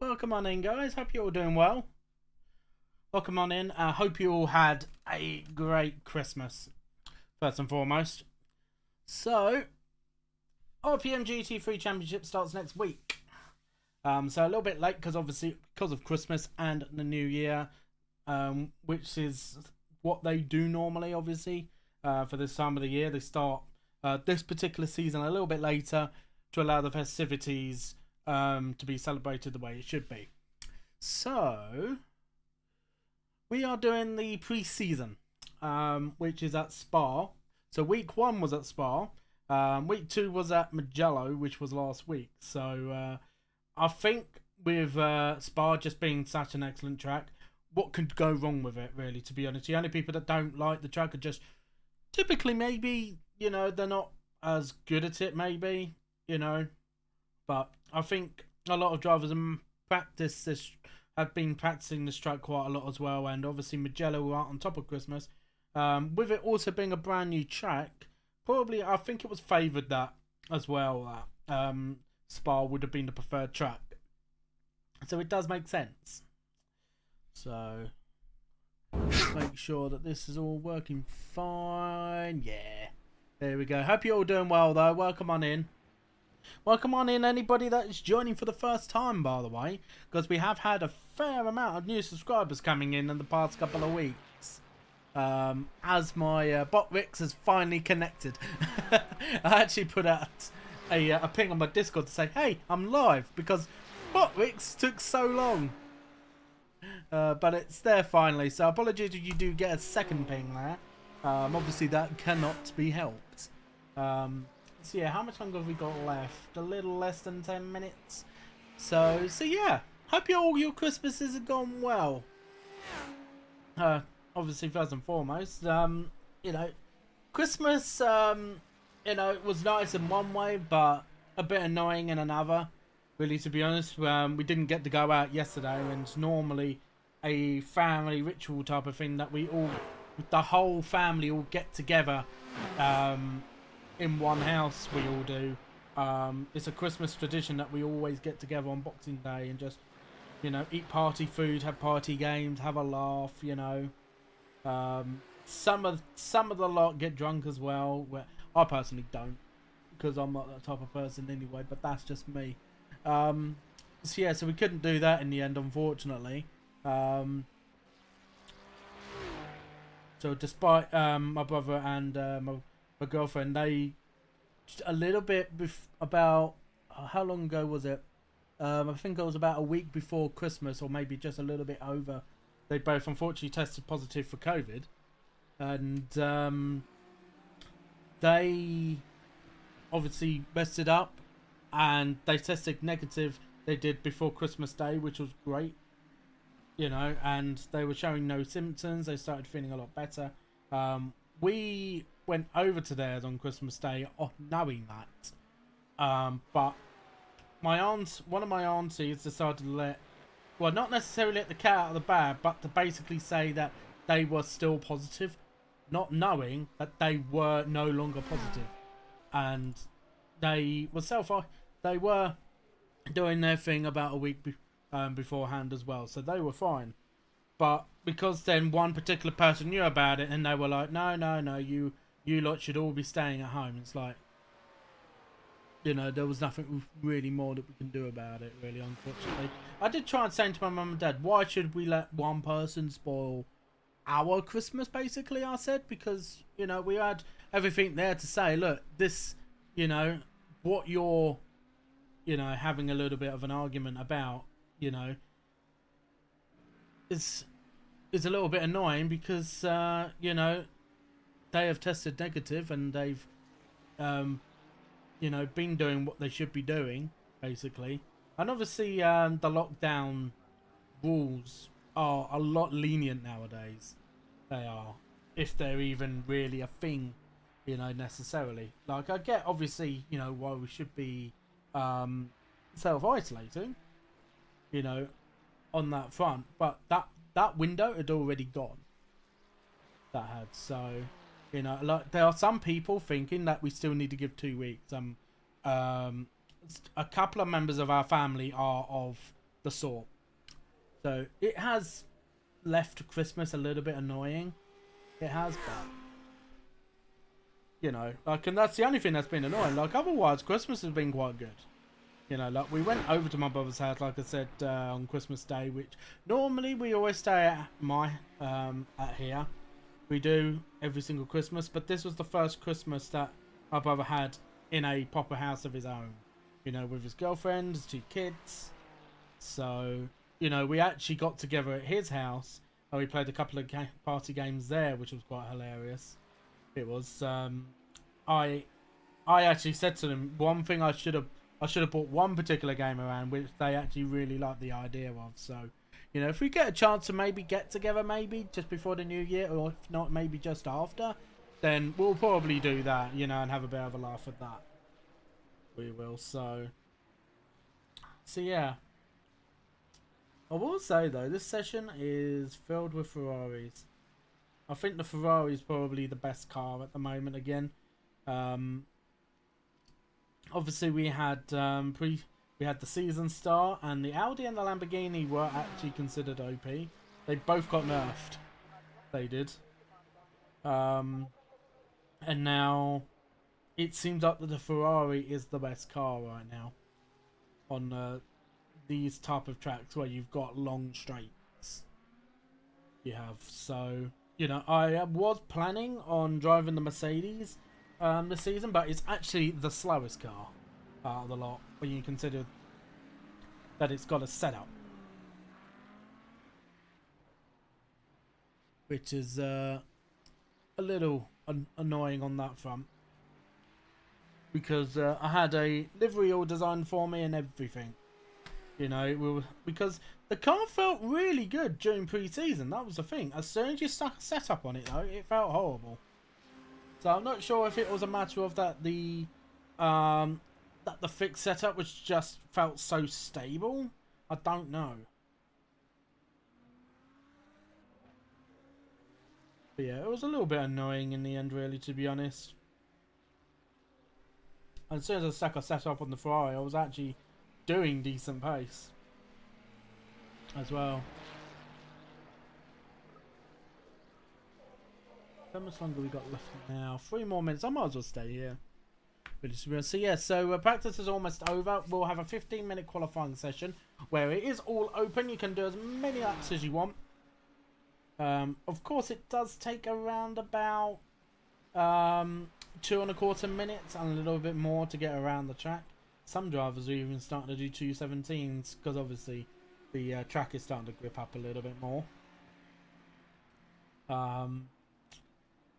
Welcome on in, guys. Hope you're all doing well. Welcome on in. Hope you all had a great Christmas, first and foremost. So, RPM GT3 Championship starts next week. So a little bit late because obviously because of Christmas and the New Year, which is what they do normally, obviously, for this time of the year. They start this particular season a little bit later to allow the festivities to be celebrated the way it should be. So we are doing the pre-season, which is at Spa. So week 1 was at Spa. Week 2 was at Mugello, which was last week. So I think with Spa just being such an excellent track, what could go wrong with it, really, to be honest? The only people that don't like the track are just typically maybe, they're not as good at it, maybe, But I think a lot of drivers have been practicing this track quite a lot as well. And obviously Mugello are on top of Christmas. With it also being a brand new track, probably I think it was favoured that as well. Spa would have been the preferred track. So it does make sense. So make sure that this is all working fine. Yeah. There we go. Hope you're all doing well though. Welcome on in. Welcome on in anybody that is joining for the first time, by the way, because we have had a fair amount of new subscribers coming in the past couple of weeks. As my bot Rix has finally connected. I actually put out a ping on my Discord to say, hey, I'm live, because bot Rix took so long. But it's there finally, so apologies if you do get a second ping there. Obviously that cannot be helped. So yeah, how much longer have we got left? A little less than 10 minutes. So yeah, hope all your Christmases have gone well. Obviously first and foremost, Christmas, it was nice in one way, but a bit annoying in another. Really, to be honest, we didn't get to go out yesterday, and it's normally a family ritual type of thing that the whole family all get together, in one house. We all do. It's a Christmas tradition that we always get together on Boxing Day and just, eat party food, have party games, have a laugh. Some of the lot get drunk as well. I personally don't, because I'm not that type of person anyway. But that's just me. So yeah, so we couldn't do that in the end, unfortunately. So despite my brother and my girlfriend, they a little bit about how long ago was it? I think it was about a week before Christmas, or maybe just a little bit over. They both unfortunately tested positive for COVID, and they obviously rested up, and they tested negative. They did before Christmas Day, which was great, and they were showing no symptoms. They started feeling a lot better. We went over to theirs on Christmas Day, knowing that. But one of my aunties decided to not necessarily let the cat out of the bag, but to basically say that they were still positive, not knowing that they were no longer positive. And they were doing their thing about a week beforehand as well, so they were fine. But because then one particular person knew about it, and they were like, no, you lot should all be staying at home. It's like, there was nothing really more that we can do about it, really, unfortunately. I did try and say to my mum and dad, why should we let one person spoil our Christmas, basically, I said, because, we had everything there to say, look, this, what you're, having a little bit of an argument about, is a little bit annoying, because, they have tested negative, and they've, been doing what they should be doing, basically. And obviously, the lockdown rules are a lot lenient nowadays. They are, if they're even really a thing, necessarily. Like, I get, obviously, why we should be self-isolating, on that front, but that window had already gone. That had, so, like, there are some people thinking that we still need to give 2 weeks. A couple of members of our family are of the sort. So it has left Christmas a little bit annoying. It has, but you know, like, and that's the only thing that's been annoying. Like, otherwise, Christmas has been quite good. You know, like, we went over to my brother's house, like I said, on Christmas Day, which normally we always stay at at here. We do every single Christmas, but this was the first Christmas that my brother had in a proper house of his own. You know, with his girlfriend, his 2 kids. So, you know, we actually got together at his house, and we played a couple of party games there, which was quite hilarious. It was, I actually said to them, one thing I should have bought one particular game around, which they actually really liked the idea of. So, you know, if we get a chance to maybe get together, maybe just before the new year, or if not, maybe just after, then we'll probably do that, you know, and have a bit of a laugh at that. We will. So yeah. I will say though, this session is filled with Ferraris. I think the Ferrari is probably the best car at the moment again. Obviously we had we had the season start, and the Audi and the Lamborghini were actually considered OP. They both got nerfed. They did. And now it seems like that the Ferrari is the best car right now on these type of tracks where you've got long straights. You have, so you know, I was planning on driving the Mercedes this season, but it's actually the slowest car out of the lot when you consider that it's got a setup, which is a little annoying on that front, because I had a livery all designed for me and everything. You know, because the car felt really good during pre-season. That was the thing. As soon as you stuck a setup on it, though, it felt horrible. So I'm not sure if it was a matter of that the fixed setup which just felt so stable. I don't know. But yeah, it was a little bit annoying in the end, really, to be honest. And as soon as I stuck a setup on the Ferrari, I was actually doing decent pace as well. How much longer we got left now? 3 more minutes. I might as well stay here. So yeah, so practice is almost over. We'll have a 15-minute qualifying session where it is all open. You can do as many laps as you want. Of course, it does take around about 2.25 minutes and a little bit more to get around the track. Some drivers are even starting to do 2:17s because obviously the track is starting to grip up a little bit more.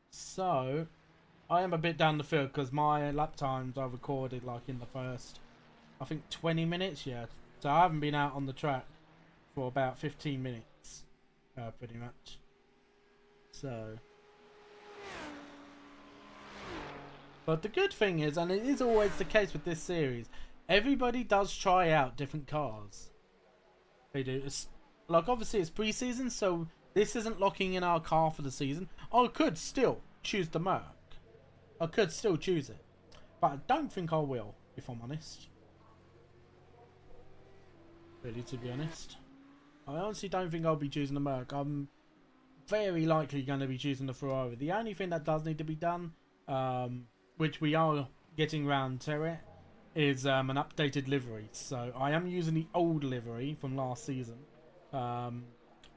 So I am a bit down the field because my lap times I recorded like in the first, I think 20 minutes, yeah. So I haven't been out on the track for about 15 minutes, pretty much. So, but the good thing is, and it is always the case with this series, everybody does try out different cars. They do. It's, like, obviously it's pre-season, so this isn't locking in our car for the season. I could still choose the Merc. I could still choose it. But I don't think I will, if I'm honest. Really, to be honest. I honestly don't think I'll be choosing the Merc. I'm very likely going to be choosing the Ferrari. The only thing that does need to be done, which we are getting round to it, is an updated livery. So I am using the old livery from last season,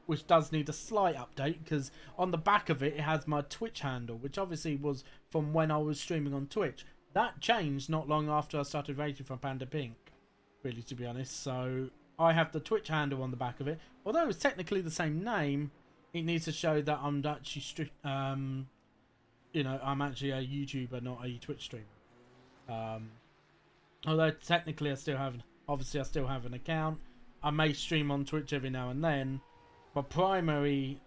which does need a slight update because on the back of it, it has my Twitch handle, which obviously was from when I was streaming on Twitch. That changed not long after I started racing from Panda Pink, really, to be honest. So I have the Twitch handle on the back of it. Although it's technically the same name, it needs to show that I'm actually, you know, I'm actually a YouTuber, not a Twitch streamer. Although technically I still have, obviously I still have an account. I may stream on Twitch every now and then. My primary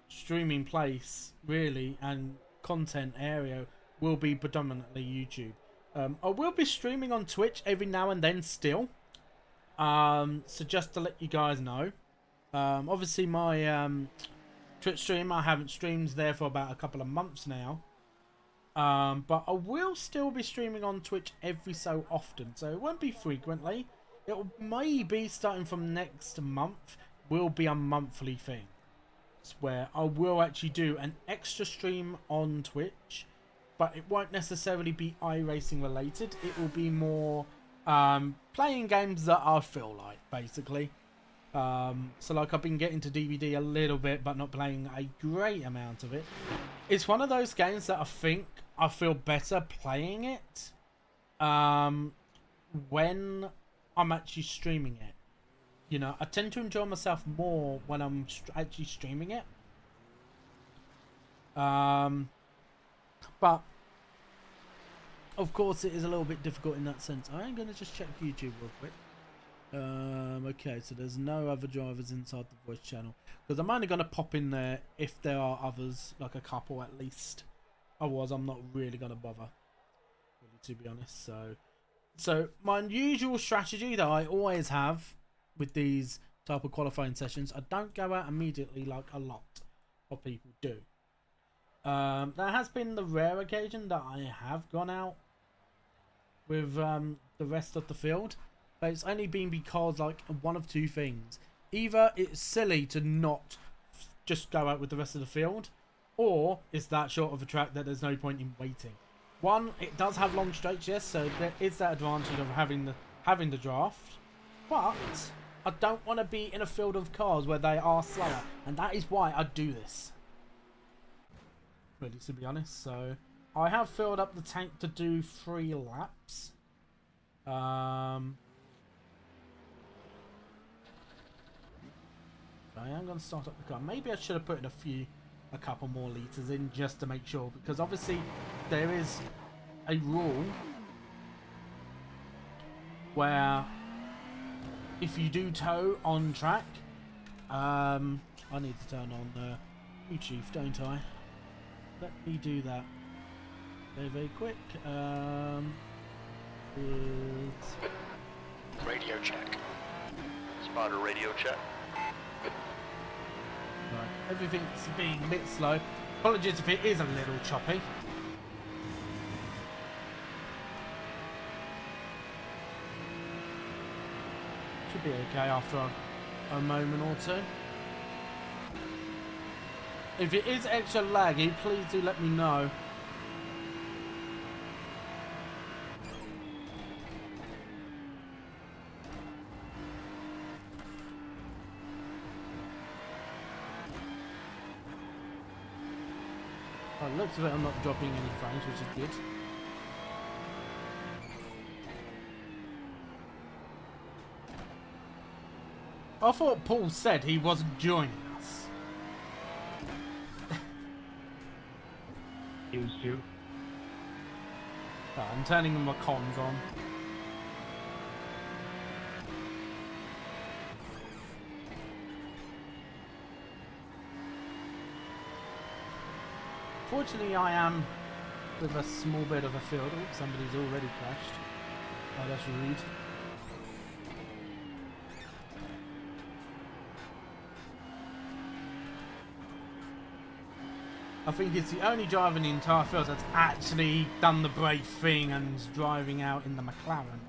streaming place, really, and content area will be predominantly YouTube. I will be streaming on Twitch every now and then still. So just to let you guys know. Obviously my Twitch stream, I haven't streamed there for about a couple of months now. But I will still be streaming on Twitch every so often. So it won't be frequently. It'll maybe starting from next month will be a monthly thing. It's where I will actually do an extra stream on Twitch, but it won't necessarily be iRacing related. It will be more playing games that I feel like, basically. So like I've been getting to DVD a little bit, but not playing a great amount of it. It's one of those games that I think I feel better playing it when I'm actually streaming it. You know, I tend to enjoy myself more when I'm actually streaming it. But of course it is a little bit difficult in that sense. I am going to just check YouTube real quick. Okay, so there's no other drivers inside the voice channel, because I'm only going to pop in there if there are others, like a couple at least. Otherwise I'm not really going to bother, really, to be honest. So my usual strategy that I always have with these type of qualifying sessions, I don't go out immediately like a lot of people do. There has been the rare occasion that I have gone out with the rest of the field, but it's only been because like one of two things. Either it's silly to not just go out with the rest of the field, or it's that short of a track that there's no point in waiting. One, it does have long straights, yes, so there is that advantage of having the draft, but I don't want to be in a field of cars where they are slower, and that is why I do this. Really, to be honest. So I have filled up the tank to do 3 laps. I am going to start up the car. Maybe I should have put in a couple more litres in just to make sure, because obviously there is a rule where if you do tow on track, I need to turn on YouTube, don't I? Let me do that very, very quick. Radio check. Spotter radio check. Right, everything's being a bit slow. Apologies if it is a little choppy. Should be okay after a moment or two. If it is extra laggy, please do let me know. By the looks of it, I'm not dropping any frames, which is good. I thought Paul said he wasn't joining us. Used to. I'm turning my comms on. Fortunately, I am with a small bit of a field. Oh, somebody's already crashed. Oh, that's rude. I think it's the only driver in the entire field that's actually done the brave thing and is driving out in the McLaren.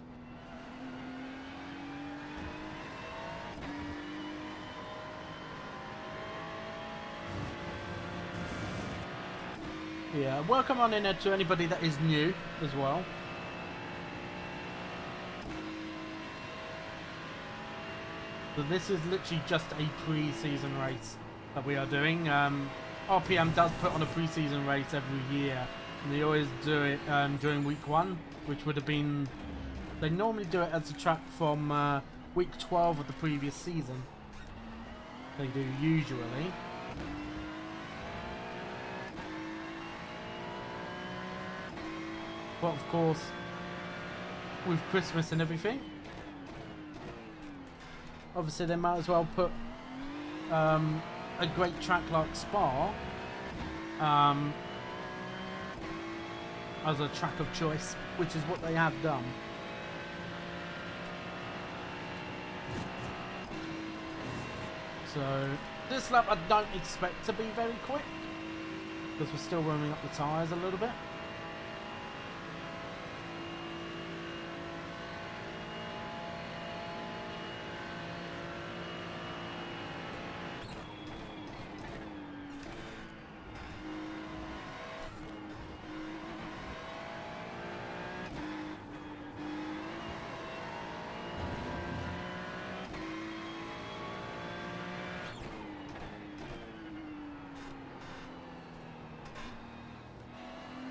Yeah, welcome on in to anybody that is new as well. So this is literally just a pre-season race that we are doing. RPM does put on a pre-season race every year, and they always do it during week 1, which would have been... They normally do it as a track from week 12 of the previous season. They do usually. But of course, with Christmas and everything, obviously they might as well put a great track like Spa as a track of choice, which is what they have done. So this lap I don't expect to be very quick, because we're still warming up the tyres a little bit.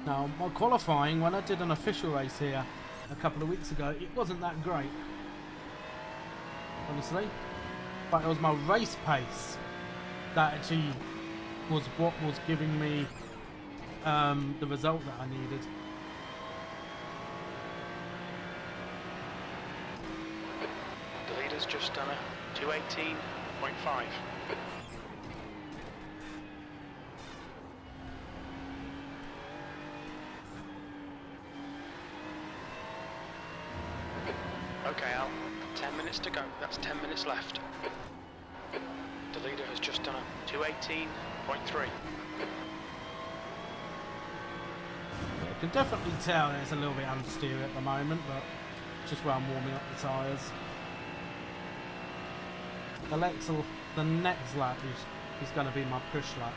Now, my qualifying, when I did an official race here a couple of weeks ago, it wasn't that great, honestly. But it was my race pace that actually was what was giving me the result that I needed. The leader's just done a 218.5. Okay, Al, 10 minutes to go. That's 10 minutes left. The leader has just done a 218.3. I can definitely tell that it's a little bit understeer at the moment, but just where I'm warming up the tyres. The next lap is going to be my push lap.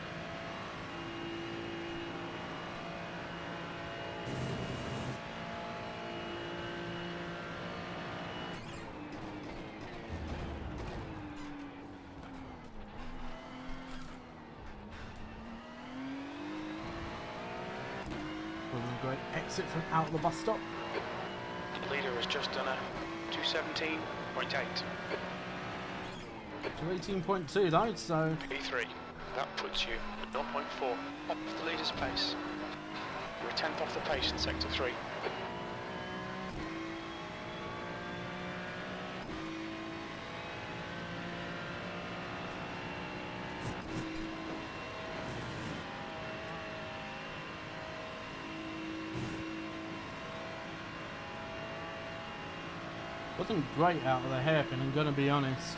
Great exit from out of the bus stop. The leader has just done a 217.8. To 18.2 though, so P3. That puts you 0.4 off the leader's pace. You're a tenth off the pace in sector 3. wasn't great out of the hairpin, I'm gonna be honest.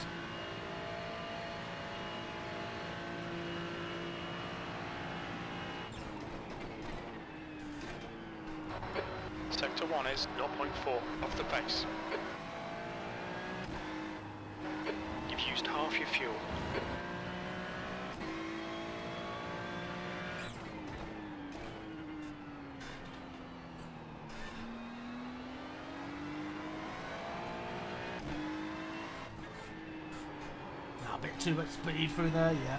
Sector 1 is 0.4 off the pace. You've used half your fuel. A bit too much speed through there, yeah.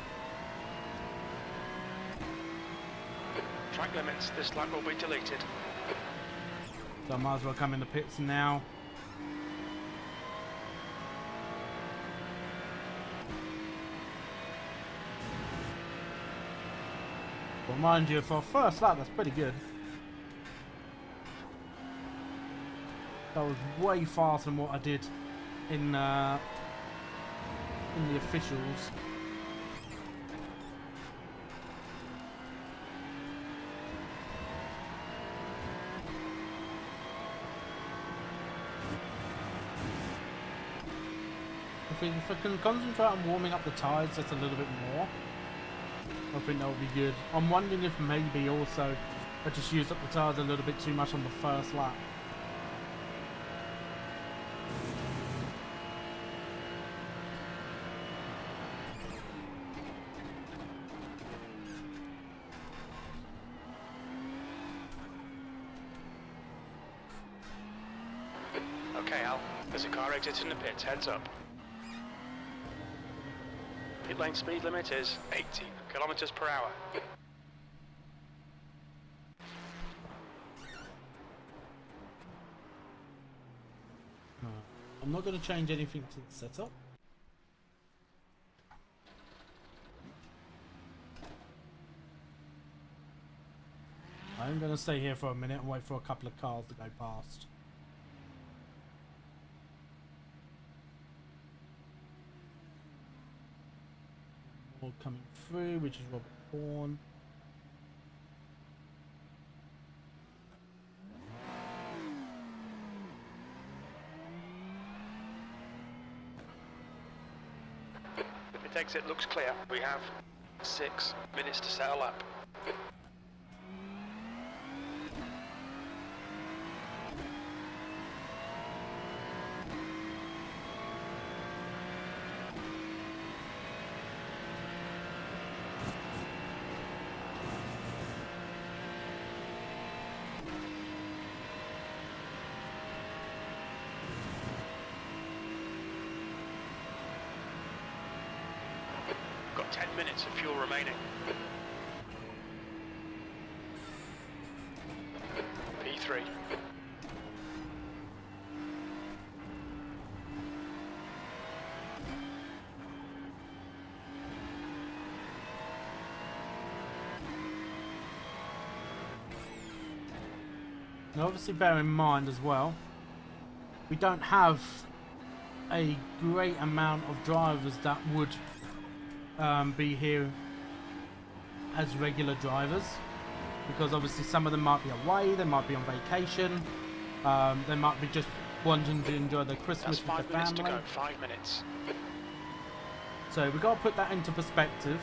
Track limits, this lap will be deleted. So I might as well come in the pits now. Well, mind you, for a first lap, that's pretty good. That was way faster than what I did in the officials. If I can concentrate on warming up the tyres just a little bit more, I think that would be good. I'm wondering if maybe also I just used up the tyres a little bit too much on the first lap. Okay, Al, there's a car exiting the pits, heads up. Pit lane speed limit is 80 kilometers per hour. I'm not going to change anything to the setup. I'm going to stay here for a minute and wait for a couple of cars to go past. More coming through, which is Robert Horn. The pit exit looks clear. We have 6 minutes to set a lap. Got 10 minutes of fuel remaining. Now obviously bear in mind as well, we don't have a great amount of drivers that would be here as regular drivers, because obviously some of them might be away, they might be on vacation, they might be just wanting to enjoy their Christmas with the family. 5 minutes to go, 5 minutes. So we've got to put that into perspective.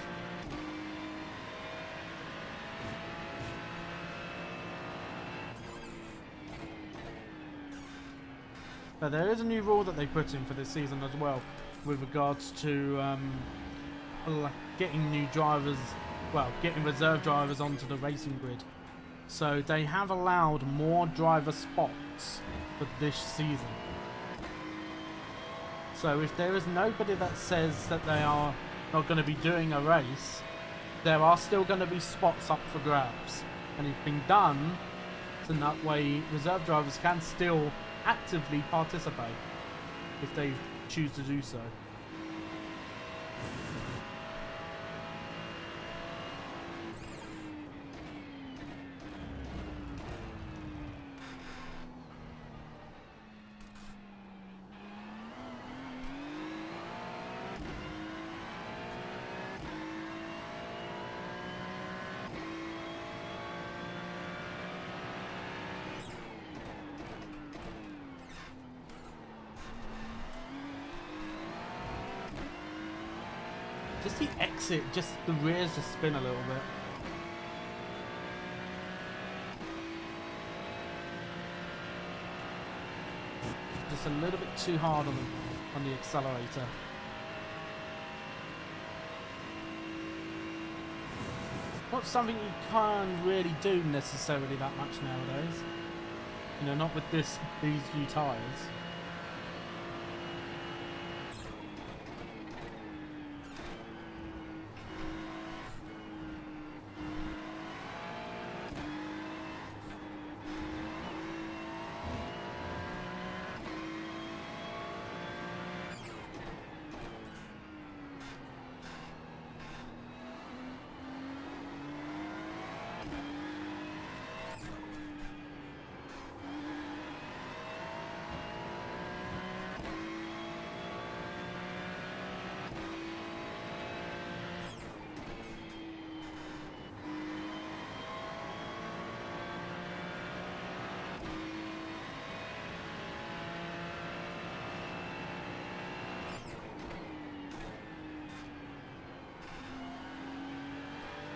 But there is a new rule that they put in for this season as well, with regards to getting new drivers, well, getting reserve drivers onto the racing grid. So they have allowed more driver spots for this season. So if there is nobody that says that they are not going to be doing a race, there are still going to be spots up for grabs. And it's been done so that way reserve drivers can still actively participate if they choose to do so. Just the exit, just the rears just spin a little bit. Just a little bit too hard on the accelerator. Not something you can't really do necessarily that much nowadays. You know, not with these new tyres.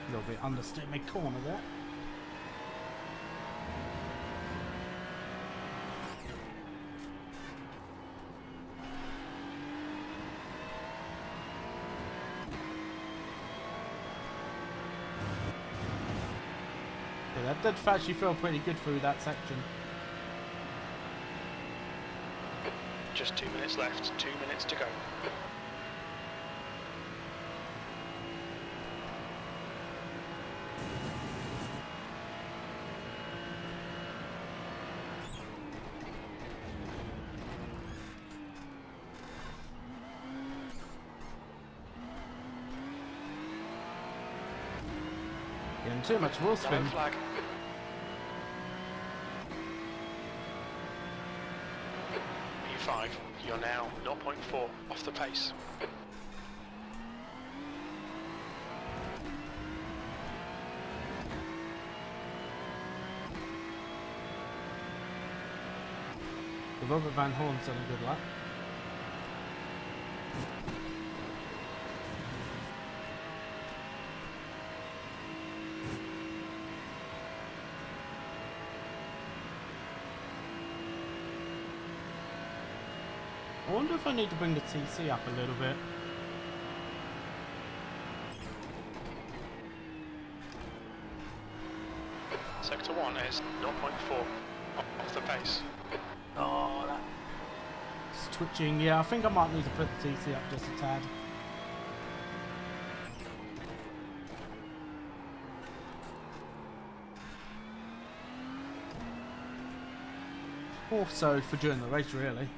A little bit understeer mid corner there. Yeah, that did actually feel pretty good through that section. Just 2 minutes left, 2 minutes to go. Getting too much wheel spin. Yellow flag. P5, you're now 0.4 off the pace. The Robert Van Horn's done a good lap. I wonder if I need to bring the TC up a little bit. Sector 1 is 0.4 off the pace. Oh, that's twitching. Yeah, I think I might need to put the TC up just a tad. Also for during the race, really.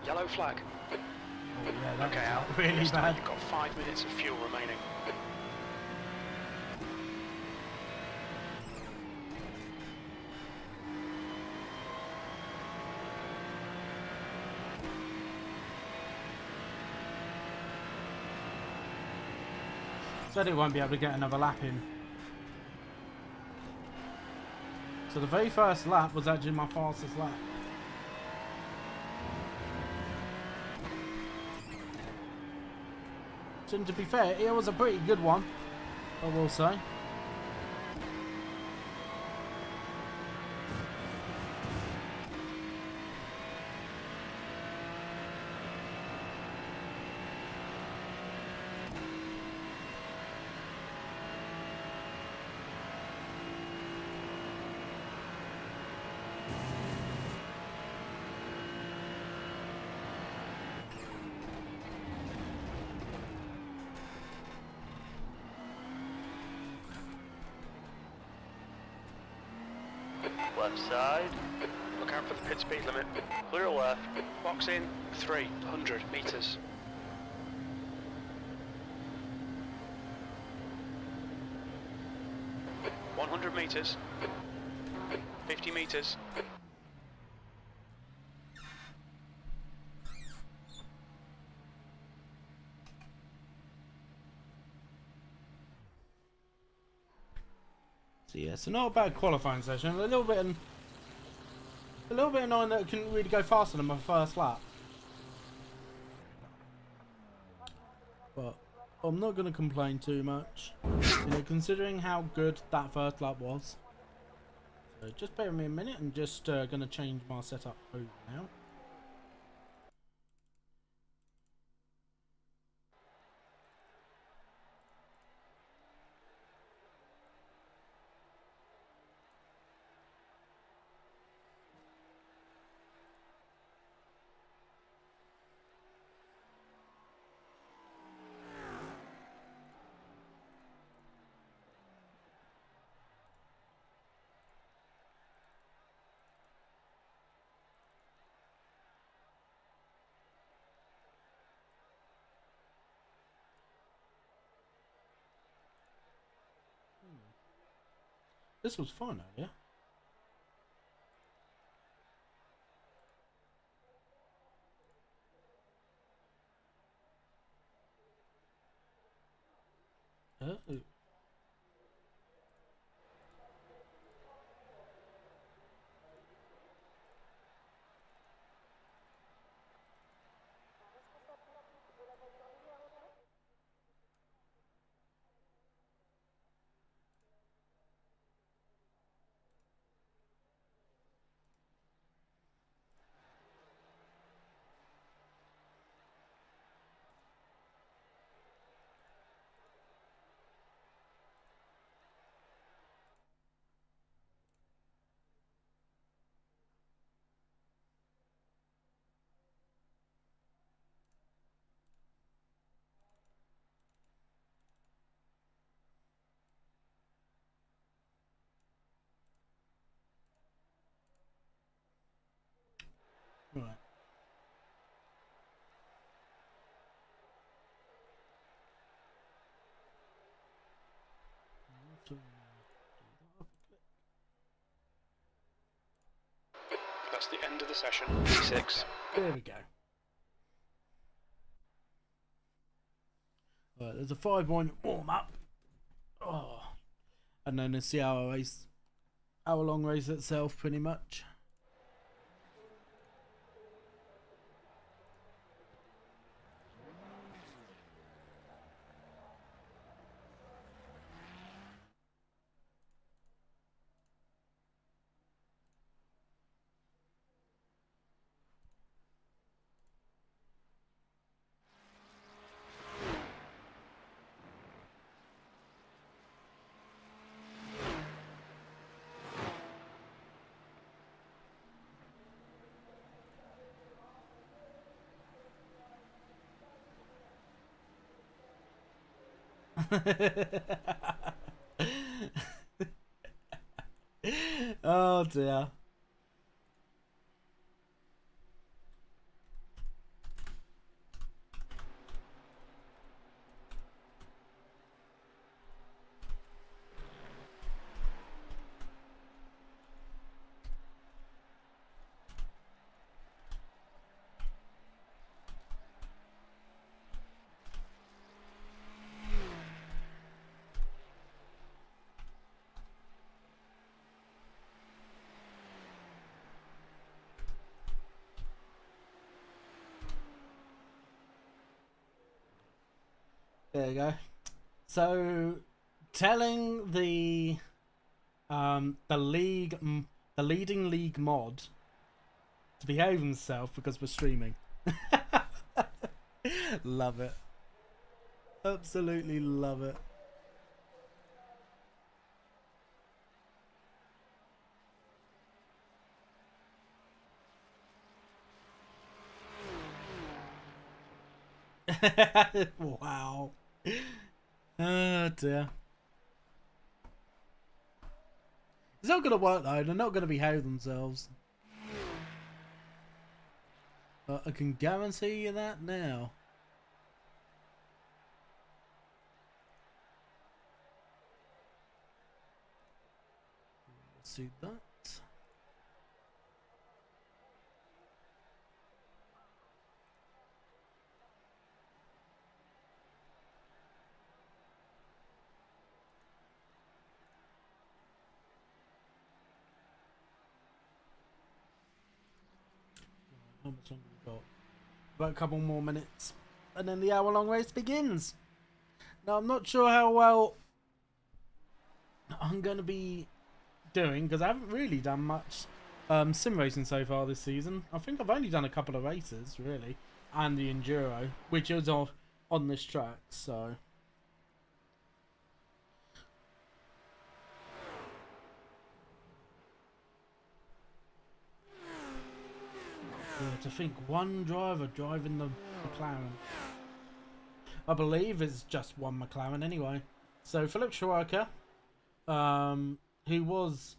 Yellow flag. Oh yeah, that Okay, out. was really This time bad. You've got 5 minutes of fuel remaining. Said it won't be able to get another lap in. So the very first lap was actually my fastest lap. And to be fair, it was a pretty good one, I will say. Left side. Look out for the pit speed limit. Clear left. Box in 300 meters. $100 meters. 50 meters. So yeah, so not a bad qualifying session. A little bit annoying that it couldn't really go faster than my first lap. But I'm not going to complain too much, you know, considering how good that first lap was. So just bear with me a minute. I'm just going to change my setup over now. This was fun earlier. Oh. Right. That's the end of the session. P6. There we go. Right, there's a 5-point warm up. Oh. And then it's the hour long race itself, pretty much. Oh dear. There you go. So, telling the leading league mod to behave himself because we're streaming. Love it. Absolutely love it. Wow. Oh dear. It's not gonna work though, they're not gonna behave themselves. But I can guarantee you that now. Let's do that. How much longer we got? About a couple more minutes, and then the hour-long race begins. Now I'm not sure how well I'm going to be doing because I haven't really done much sim racing so far this season. I think I've only done a couple of races really, and the enduro, which is on this track. So. To think one driver driving the McLaren. I believe it's just one McLaren anyway. So Philip Schwarker, who was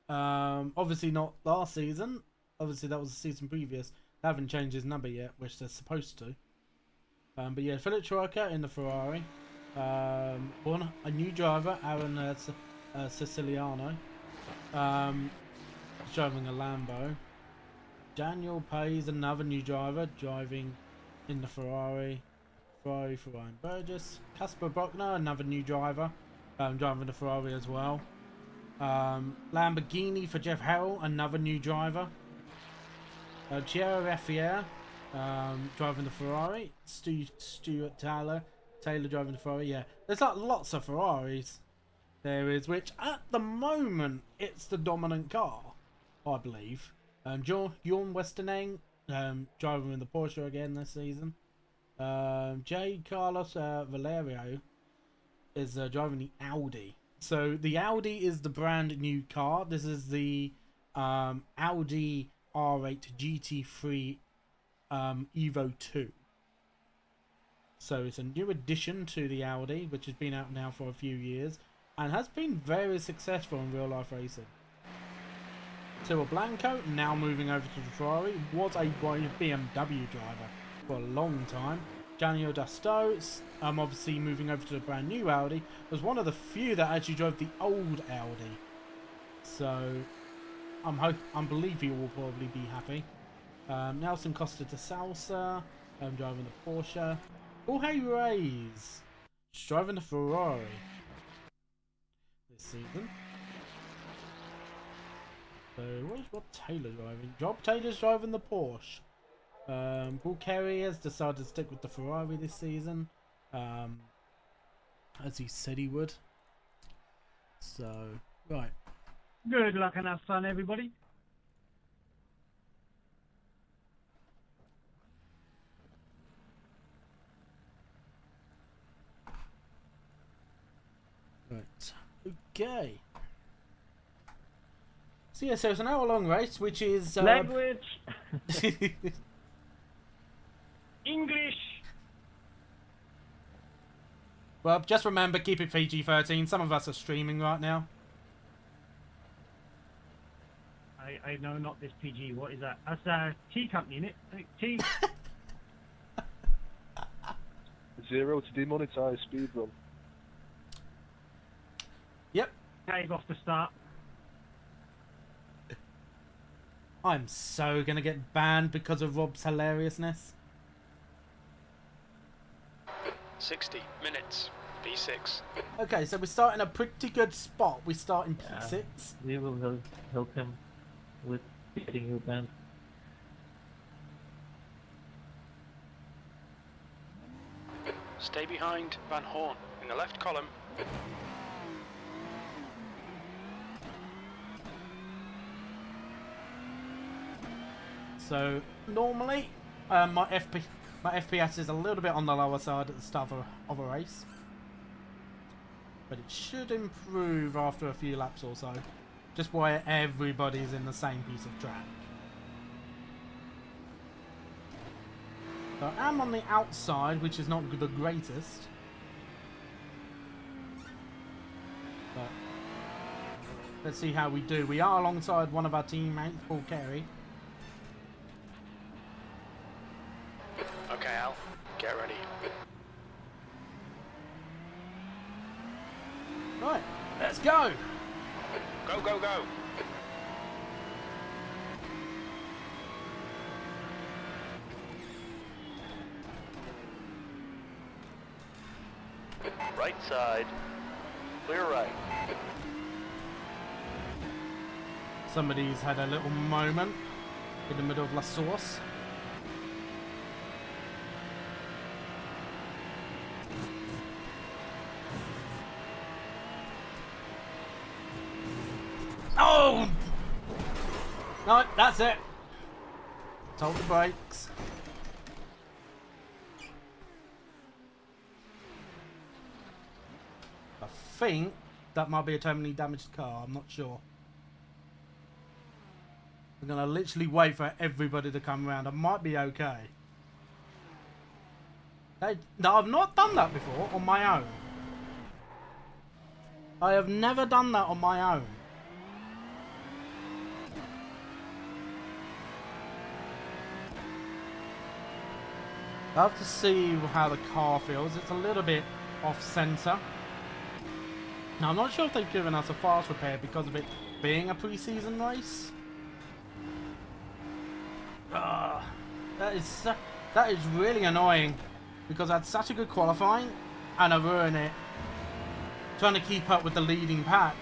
obviously not last season. Obviously that was the season previous. They haven't changed his number yet, which they're supposed to. But yeah, Philip Schwarker in the Ferrari. One a new driver, Aaron Siciliano, driving a Lambo. Daniel Pays, another new driver, driving in the Ferrari for Ryan Burgess. Casper Brockner, another new driver, driving the Ferrari as well. Lamborghini for Jeff Harrell, another new driver. Thierry Raffier, driving the Ferrari. Stuart Taylor driving the Ferrari. Yeah, there's like lots of Ferraris. There is, which at the moment it's the dominant car, I believe. Jorn Westerning, driving in the Porsche again this season. J. Carlos Valerio is driving the Audi. So the Audi is the brand new car. This is the Audi R8 GT3 Evo 2. So it's a new addition to the Audi, which has been out now for a few years and has been very successful in real life racing. Silva Blanco, now moving over to the Ferrari, was a BMW driver for a long time. Janio Dasto, obviously moving over to the brand new Audi, was one of the few that actually drove the old Audi. So, I believe he will probably be happy. Nelson Costa de Salsa, driving the Porsche. Jorge Reyes, driving the Ferrari this season. So, what is Rob Taylor driving? Rob Taylor's driving the Porsche. Paul Kerry has decided to stick with the Ferrari this season, as he said he would. So, right. Good luck and have fun, everybody. Right. Okay. So yeah, so it's an hour-long race, which is Language. English. Well, just remember, keep it PG-13. Some of us are streaming right now. I know, not this PG. What is that? That's a tea company, isn't it? Tea. 0 to demonetize speedrun. Yep. Cave off the start. I'm so gonna get banned because of Rob's hilariousness. 60 minutes. P6. Okay, so we start in a pretty good spot. We start in P6. We will help him with getting you banned. Stay behind Van Horn in the left column. So normally my FPS is a little bit on the lower side at the start of a race, but it should improve after a few laps or so, just where everybody's in the same piece of track. So I am on the outside, which is not the greatest, but let's see how we do. We are alongside one of our teammates, Paul Carey. Okay, Al, get ready. Right, let's go! Go, go, go! Right side. Clear right. Somebody's had a little moment in the middle of La Source. Oh! No, that's it. Hold the brakes. I think that might be a terminally damaged car. I'm not sure. I'm gonna literally wait for everybody to come around. I might be okay. No, I've not done that before on my own. I have never done that on my own. I have to see how the car feels. It's a little bit off centre. Now I'm not sure if they've given us a fast repair because of it being a pre-season race. That is really annoying because I had such a good qualifying and I ruined it trying to keep up with the leading pack.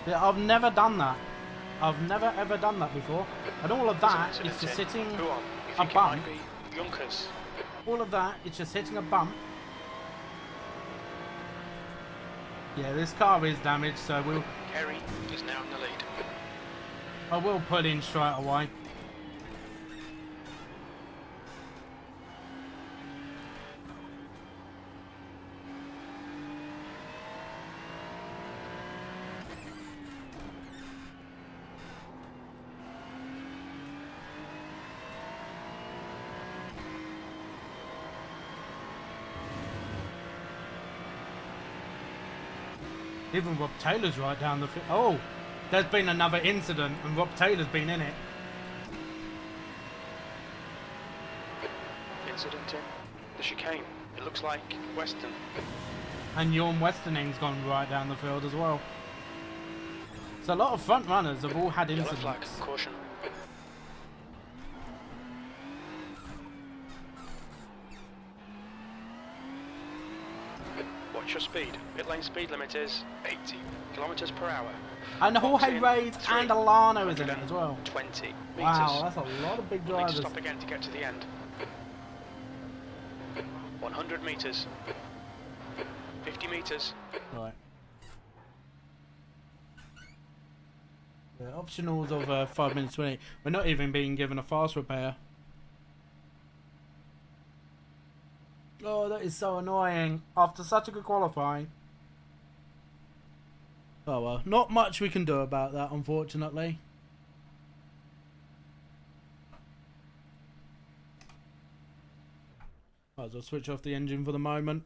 Yeah, I've never done that. I've never ever done that before. And all of that is just hitting a bump. All of that is just hitting a bump. Yeah, this car is damaged, so Kerry is now in the lead. I will put in straight away. Even Rob Taylor's right down the field. Oh, there's been another incident and Rob Taylor's been in it. Incident in the chicane. It looks like Western. And Jorn Westerning's gone right down the field as well. So a lot of front runners have all had Yellow incidents. flag, caution. Watch your speed. Pit lane speed limit is 80 kilometers per hour. And Jorge Reyes and Alano is in it as well. 20 meters. Wow, that's a lot of big We'll need drivers. to stop again to get to the end. 100 meters. 50 meters. Right. The optionals of 5 minutes 20. We're not even being given a fast repair. Oh, that is so annoying. After such a good qualifying. Oh well, not much we can do about that, unfortunately. Might as well switch off the engine for the moment.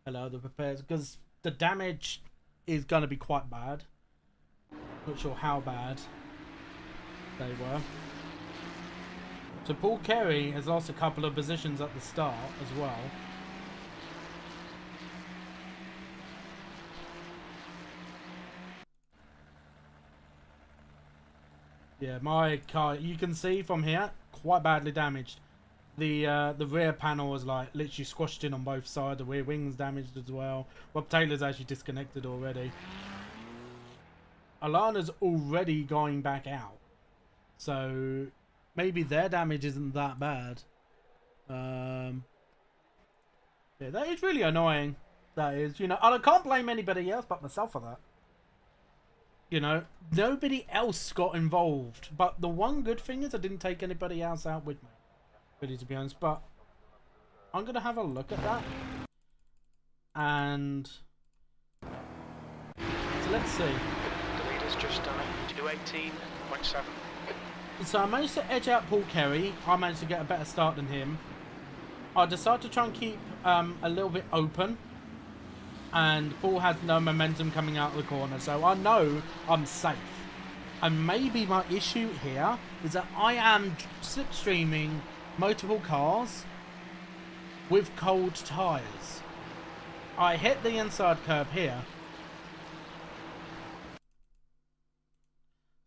Allow the repairs, because the damage is going to be quite bad. Not sure how bad they were. So Paul Carey has lost a couple of positions at the start as well. Yeah, my car, you can see from here, quite badly damaged. The rear panel was like literally squashed in on both sides. The rear wing's damaged as well. Rob Taylor's actually disconnected already. Alana's already going back out, so maybe their damage isn't that bad. Yeah, that is really annoying. That is, you know, and I can't blame anybody else but myself for that. You know, nobody else got involved. But the one good thing is I didn't take anybody else out with me, really, to be honest. But I'm going to have a look at that. And so let's see. The leader's just done it. 218.7. So I managed to edge out Paul Kerry. I managed to get a better start than him. I decided to try and keep a little bit open. And Paul has no momentum coming out of the corner, so I know I'm safe. And maybe my issue here is that I am slipstreaming multiple cars with cold tyres. I hit the inside curb here.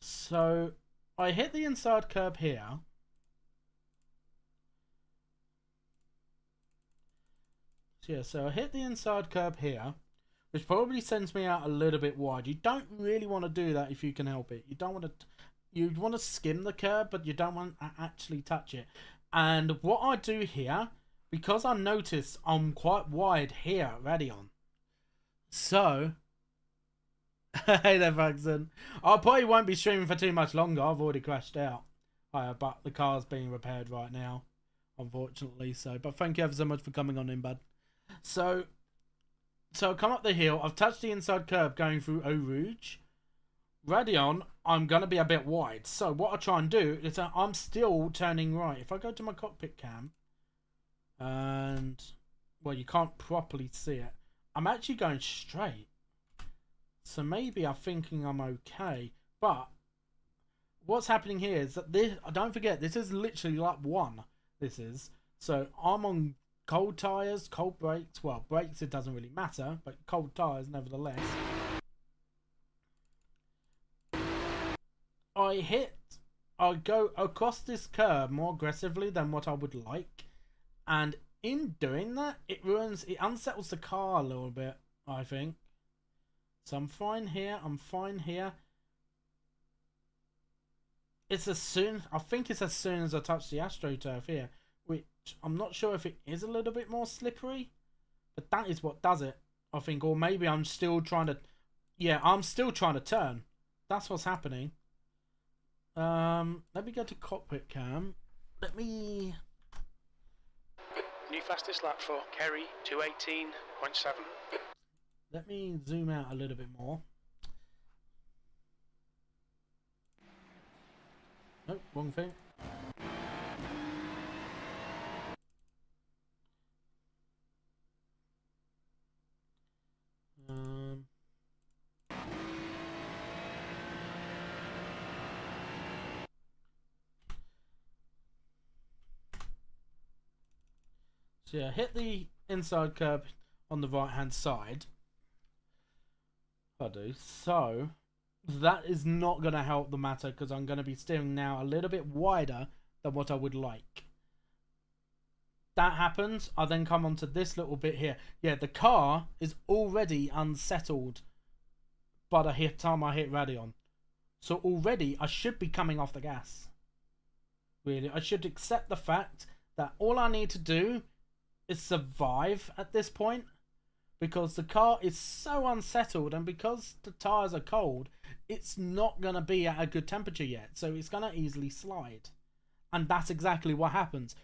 So I hit the inside curb here. Yeah, so I hit the inside curb here, which probably sends me out a little bit wide. You don't really want to do that if you can help it. You don't want to, you want to skim the curb, but you don't want to actually touch it. And what I do here, because I notice I'm quite wide here at Radeon. So, hey there, Faxon. I probably won't be streaming for too much longer. I've already crashed out. But the car's being repaired right now, unfortunately. So, but thank you ever so much for coming on in, bud. So I come up the hill. I've touched the inside curb going through Eau Rouge. Radeon, I'm going to be a bit wide. So what I try and do is that I'm still turning right. If I go to my cockpit cam, and, well, you can't properly see it. I'm actually going straight. So maybe I'm thinking I'm okay. But what's happening here is that this, don't forget, this is literally lap 1. This is. So I'm on cold tyres, cold brakes. Well, brakes, it doesn't really matter, but cold tyres nevertheless. I go across this curb more aggressively than what I would like. And in doing that, it unsettles the car a little bit, I think. So I'm fine here, I'm fine here. I think it's as soon as I touch the AstroTurf here. Which I'm not sure if it is a little bit more slippery, but that is what does it, I think. Or maybe I'm still trying to, yeah, I'm still trying to turn. That's what's happening. Let me go to cockpit cam. New fastest lap for Kerry, 218.7. Let me zoom out a little bit more. Nope, wrong thing. So yeah, hit the inside curb on the right hand side. I do. So that is not going to help the matter because I'm going to be steering now a little bit wider than what I would like. That happens. I then come onto this little bit here. Yeah, the car is already unsettled by the time I hit Radeon. So already I should be coming off the gas. Really, I should accept the fact that all I need to do is survive at this point, because the car is so unsettled and because the tyres are cold, it's not going to be at a good temperature yet, so it's going to easily slide. And that's exactly what happens.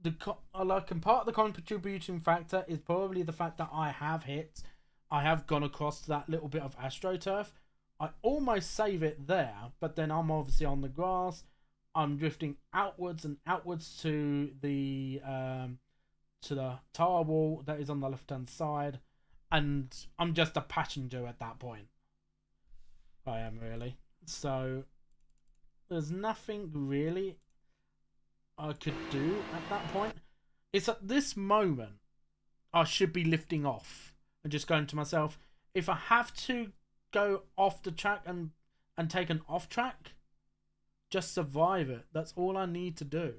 And part of the contributing factor is probably the fact that I have gone across that little bit of AstroTurf. I almost save it there, but then I'm obviously on the grass. I'm drifting outwards and outwards to the tire wall that is on the left hand side, and I'm just a passenger at that point. I am really. So there's nothing really I could do at that point. It's at this moment I should be lifting off and just going to myself, if I have to go off the track and take an off track, just survive it. That's all I need to do.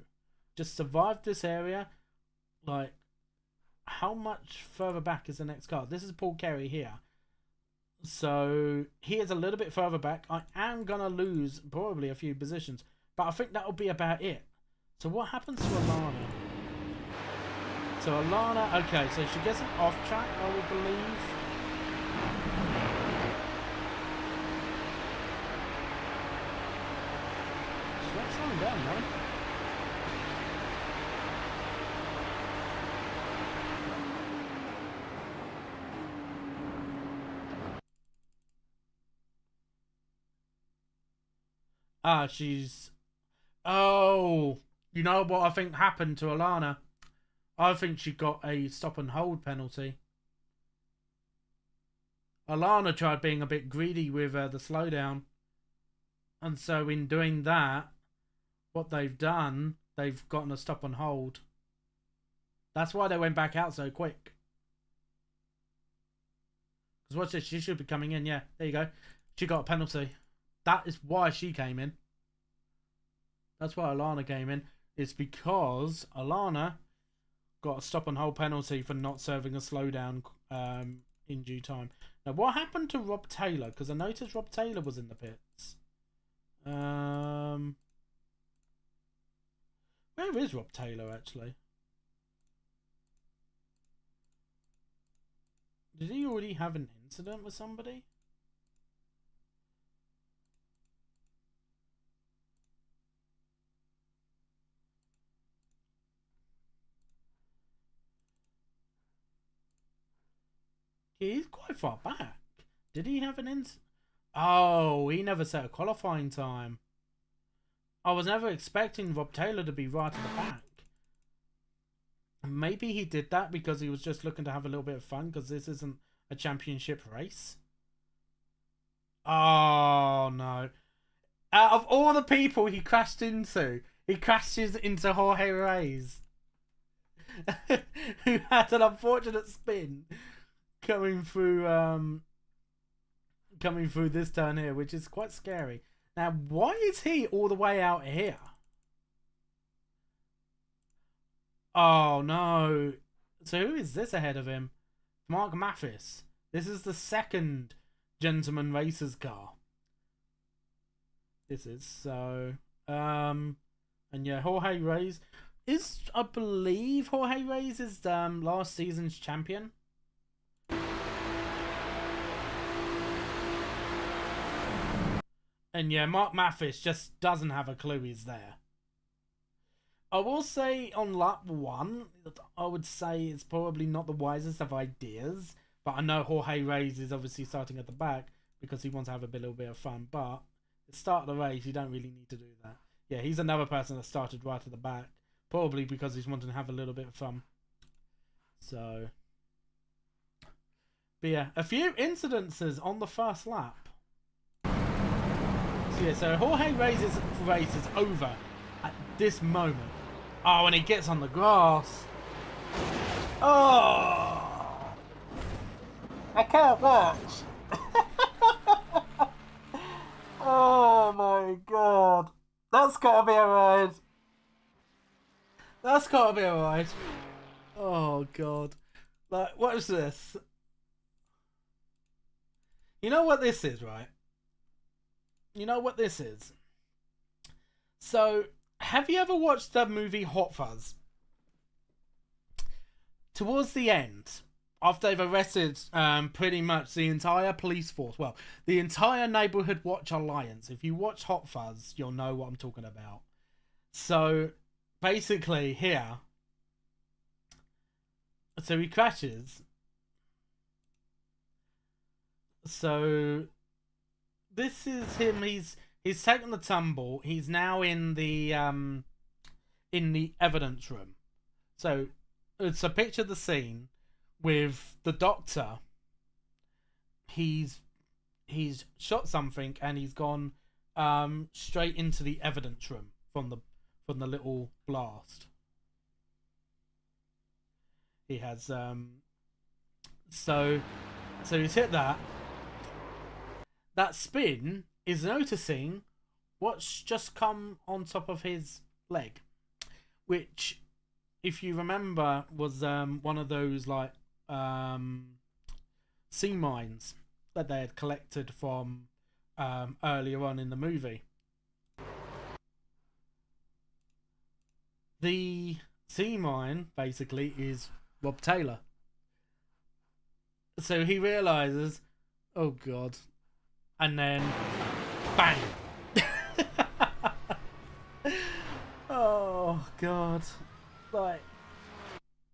just survived this area. Like, how much further back is the next car? This is Paul Kerry here. So he is a little bit further back. I am going to lose probably a few positions, but I think that'll be about it. So what happens to Alana? So Alana, okay, so she gets an off track, I would believe. She's not slowing down, no? Ah, she's... Oh, you know what I think happened to Alana? I think she got a stop and hold penalty. Alana tried being a bit greedy with the slowdown. And so in doing that, what they've done, they've gotten a stop and hold. That's why they went back out so quick. Because watch this, she should be coming in. Yeah, there you go. She got a penalty. That is why she came in. That's why Alana came in. It's because Alana got a stop and hold penalty for not serving a slowdown in due time. Now, what happened to Rob Taylor? Because I noticed Rob Taylor was in the pits. Where is Rob Taylor, actually? Did he already have an incident with somebody? He's quite far back. Did he have an incident? Oh, he never set a qualifying time. I was never expecting Rob Taylor to be right at the back. Maybe he did that because he was just looking to have a little bit of fun because this isn't a championship race. Oh, no. Out of all the people he crashes into Jorge Reyes. Who had an unfortunate spin coming through this turn here, which is quite scary. Now, why is he all the way out here? Oh no. So who is this ahead of him? Mark Mathis. This is the second Gentleman Racers car. This is so and yeah, Jorge Reyes is, I believe Jorge Reyes is last season's champion. And yeah, Mark Mathis just doesn't have a clue he's there. I will say on lap 1, I would say it's probably not the wisest of ideas. But I know Jorge Reyes is obviously starting at the back because he wants to have a little bit of fun. But at the start of the race, you don't really need to do that. Yeah, he's another person that started right at the back. Probably because he's wanting to have a little bit of fun. So, but yeah, a few incidences on the first lap. So yeah, so Jorge Reyes' race is over at this moment. Oh, and he gets on the grass. Oh, I can't watch. Oh my god, that's gotta be a ride. That's gotta be a ride. Oh god, like what is this? You know what this is, right? You know what this is? So, have you ever watched the movie Hot Fuzz? Towards the end, after they've arrested pretty much the entire police force, well, the entire Neighborhood Watch Alliance. If you watch Hot Fuzz, you'll know what I'm talking about. So, basically, here, so he crashes. So, this is him. He's taken the tumble. He's now in the evidence room. So it's a picture of the scene with the doctor. He's shot something and he's gone straight into the evidence room from the little blast. He has so he's hit that. That spin is noticing what's just come on top of his leg, which, if you remember, was one of those like sea mines that they had collected from earlier on in the movie. The sea mine basically is Rob Taylor. So he realizes, oh god, and then bang. Oh god, like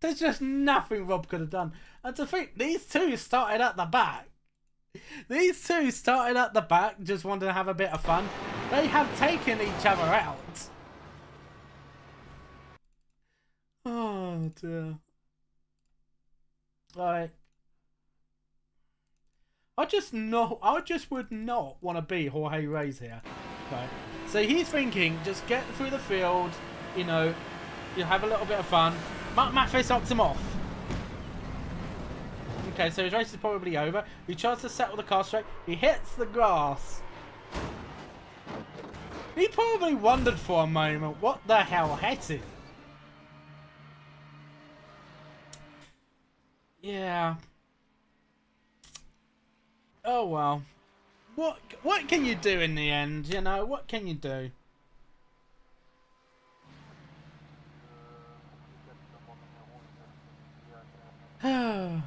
there's just nothing Rob could have done. And to think these two started at the back. These two started at the back, just wanted to have a bit of fun. They have taken each other out. Oh dear. Like, I just would not want to be Jorge Reyes here. Right. So he's thinking, just get through the field, you know, you have a little bit of fun. Mark Mathis knocks him off. Okay, so his race is probably over. He tries to settle the car straight. He hits the grass. He probably wondered for a moment, what the hell hit him? Yeah. Oh well. What can you do in the end, you know? What can you do? Oh,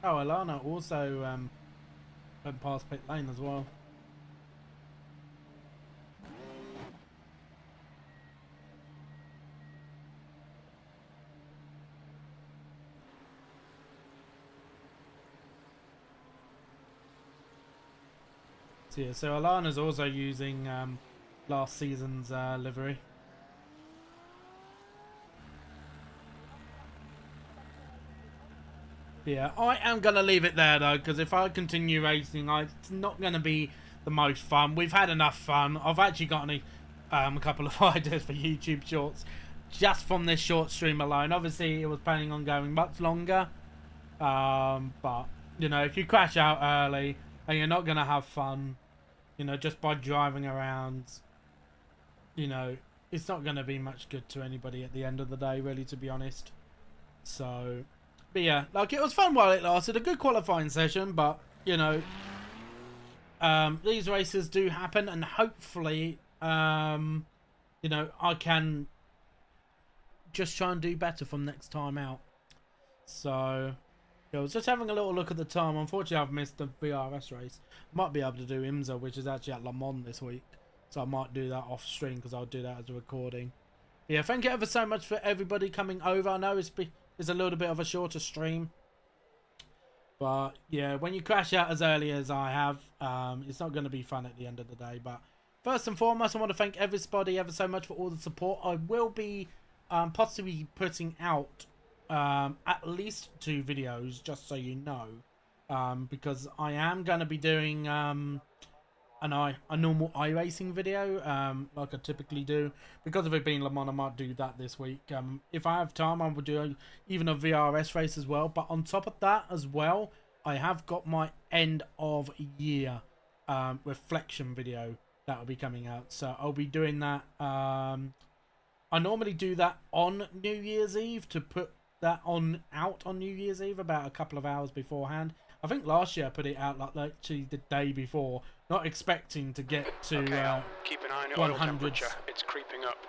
Alana also went past pit lane as well. So yeah, so Alana's also using last season's livery. Yeah, I am going to leave it there though, because if I continue racing, it's not going to be the most fun. We've had enough fun. I've actually got a couple of ideas for YouTube shorts just from this short stream alone. Obviously, it was planning on going much longer. But, you know, if you crash out early and you're not going to have fun, you know, just by driving around, you know, it's not going to be much good to anybody at the end of the day, really, to be honest. So, but yeah, like, it was fun while it lasted. A good qualifying session, but, you know, these races do happen, and hopefully, you know, I can just try and do better from next time out. So, yeah, I was just having a little look at the time. Unfortunately, I've missed the VRS race. Might be able to do IMSA, which is actually at Le Mans this week. So I might do that off stream, because I'll do that as a recording. But yeah, thank you ever so much for everybody coming over. I know it's a little bit of a shorter stream. But yeah, when you crash out as early as I have, it's not going to be fun at the end of the day. But first and foremost, I want to thank everybody ever so much for all the support. I will be possibly putting out at least 2 videos, just so you know, because I am going to be doing a normal iRacing video, like I typically do. Because of it being Le Mans, I might do that this week. If I have time, I will do even a VRS race as well. But on top of that as well, I have got my end of year reflection video that will be coming out. So I'll be doing that. I normally do that on New Year's Eve, to put that out on New Year's Eve about a couple of hours beforehand. I think last year I put it out like literally the day before, not expecting to get to okay, keep an eye on your oil temperature. It's creeping up.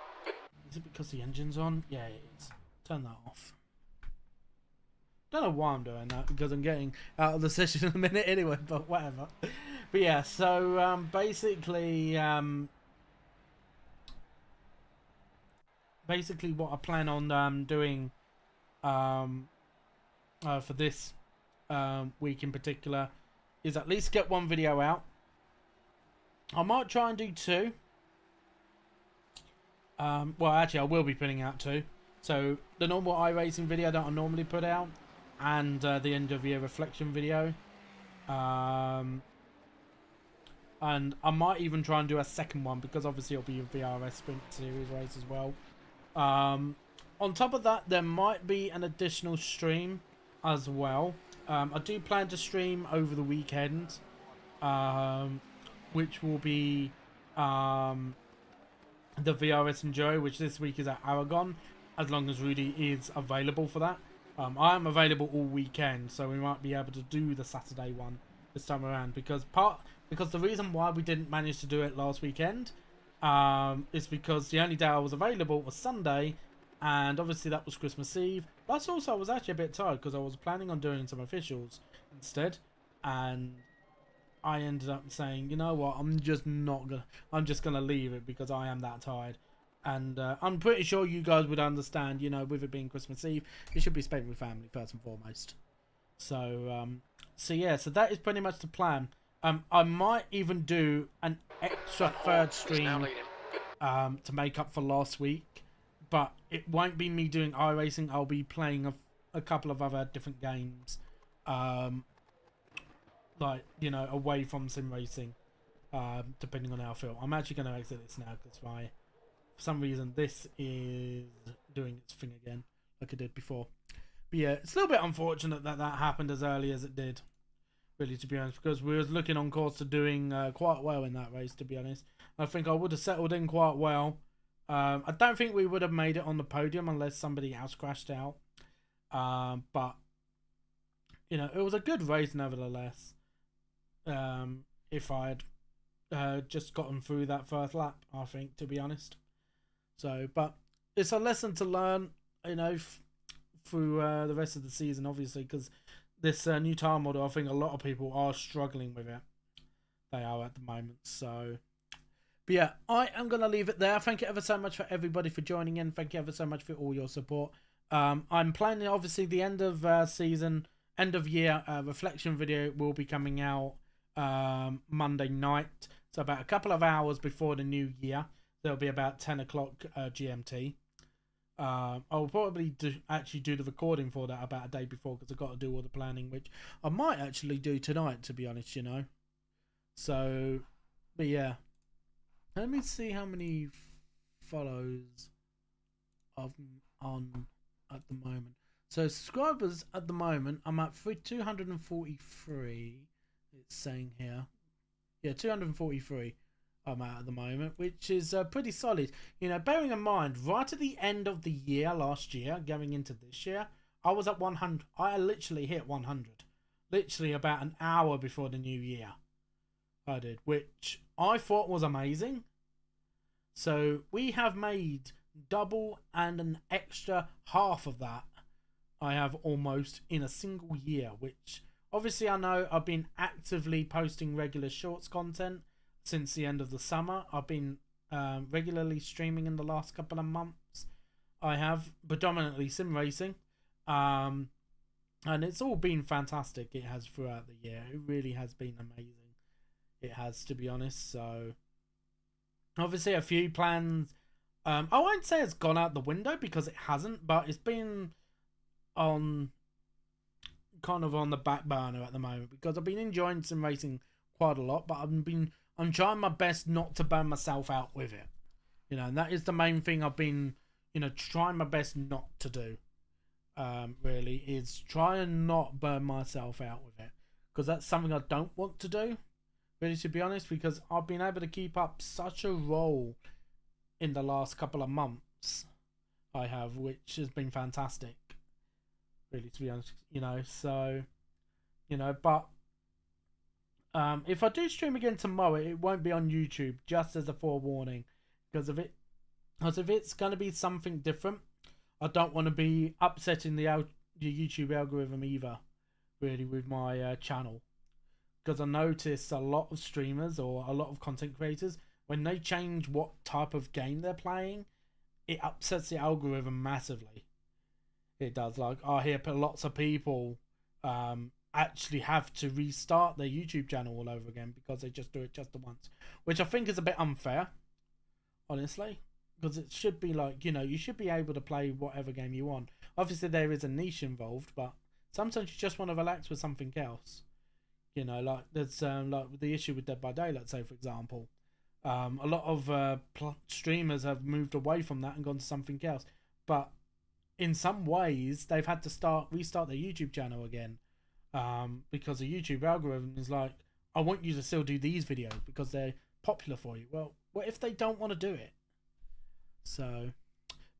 Is it because the engine's on? Yeah, it is. Turn that off. Don't know why I'm doing that, because I'm getting out of the session in a minute anyway, but whatever. But yeah, so basically what I plan on doing for this week in particular is at least get 1 video out. I might try and do 2. Well, actually, I will be putting out 2. So the normal iRacing video that I normally put out, and the end of year reflection video. And I might even try and do a second one, because obviously it'll be a VRS Sprint Series race as well. On top of that, there might be an additional stream as well. I do plan to stream over the weekend, which will be the VRS Enjoy, which this week is at Aragon, as long as Rudy is available for that. I am available all weekend, so we might be able to do the Saturday one this time around, because the reason why we didn't manage to do it last weekend is because the only day I was available was Sunday, and obviously that was Christmas Eve. Plus also I was actually a bit tired because I was planning on doing some officials instead, and I ended up saying, you know what, I'm just gonna leave it because I am that tired. And I'm pretty sure you guys would understand, you know, with it being Christmas Eve, it should be spent with family first and foremost. So yeah, so that is pretty much the plan. I might even do an extra third stream to make up for last week, but it won't be me doing iRacing. I'll be playing a couple of other different games, like, you know, away from sim racing, depending on how I feel. I'm actually going to exit this now because for some reason this is doing its thing again like it did before. But yeah, it's a little bit unfortunate that that happened as early as it did, really, to be honest, because we was looking on course to doing quite well in that race, to be honest. I think I would have settled in quite well. I don't think we would have made it on the podium unless somebody else crashed out, but you know, it was a good race nevertheless. If I had just gotten through that first lap, I think, to be honest. So, but it's a lesson to learn, you know, through the rest of the season, obviously, because this new tire model, I think a lot of people are struggling with it. They are at the moment. So, but yeah, I am going to leave it there. Thank you ever so much for everybody for joining in. Thank you ever so much for all your support. I'm planning, obviously, the end of season, end of year reflection video will be coming out Monday night. So about a couple of hours before the new year. There'll be about 10 o'clock GMT. I'll probably actually do the recording for that about a day before, because I've got to do all the planning, which I might actually do tonight, to be honest, you know. So, but yeah. Let me see how many follows I'm on at the moment. So subscribers at the moment, I'm at 243. It's saying here. Yeah, 243. I'm at the moment, which is pretty solid. You know, bearing in mind, right at the end of the year, last year, going into this year, I was at 100. I literally hit 100. Literally about an hour before the new year. I did, which I thought was amazing. So we have made double and an extra half of that. I have almost in a single year, which obviously I know I've been actively posting regular shorts content since the end of the summer. I've been regularly streaming in the last couple of months. I have predominantly sim racing, and it's all been fantastic. It has throughout the year. It really has been amazing. It has, to be honest. So obviously a few plans. I won't say it's gone out the window because it hasn't, but it's been on kind of on the back burner at the moment because I've been enjoying sim racing quite a lot, but I'm trying my best not to burn myself out with it, you know, and that is the main thing I've been, you know, trying my best not to do. Really, is try and not burn myself out with it, because that's something I don't want to do, really, to be honest, because I've been able to keep up such a roll in the last couple of months. I have, which has been fantastic, really, to be honest, you know. So, you know, but if I do stream again tomorrow, it won't be on YouTube, just as a forewarning, because if it's going to be something different, I don't want to be upsetting the YouTube algorithm either, really, with my channel, because I notice a lot of streamers or a lot of content creators, when they change what type of game they're playing, it upsets the algorithm massively. It does. Like, I hear lots of people actually have to restart their YouTube channel all over again because they just do it just the once, which I think is a bit unfair, honestly, because it should be like, you know, you should be able to play whatever game you want. Obviously there is a niche involved, but sometimes you just want to relax with something else, you know, like there's like the issue with Dead by Daylight, say, for example. A lot of streamers have moved away from that and gone to something else, but in some ways they've had to restart their YouTube channel again, because the YouTube algorithm is like, I want you to still do these videos because they're popular for you. Well, what if they don't want to do it? So,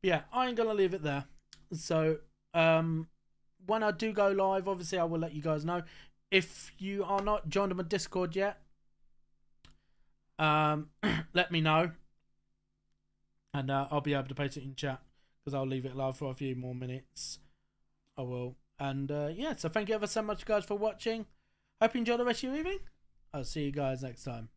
yeah, I ain't gonna leave it there. So, when I do go live, obviously I will let you guys know. If you are not joined on my Discord yet, let me know, and I'll be able to post it in chat, because I'll leave it live for a few more minutes. I will. And yeah, so thank you ever so much, guys, for watching. Hope you enjoy the rest of your evening. I'll see you guys next time.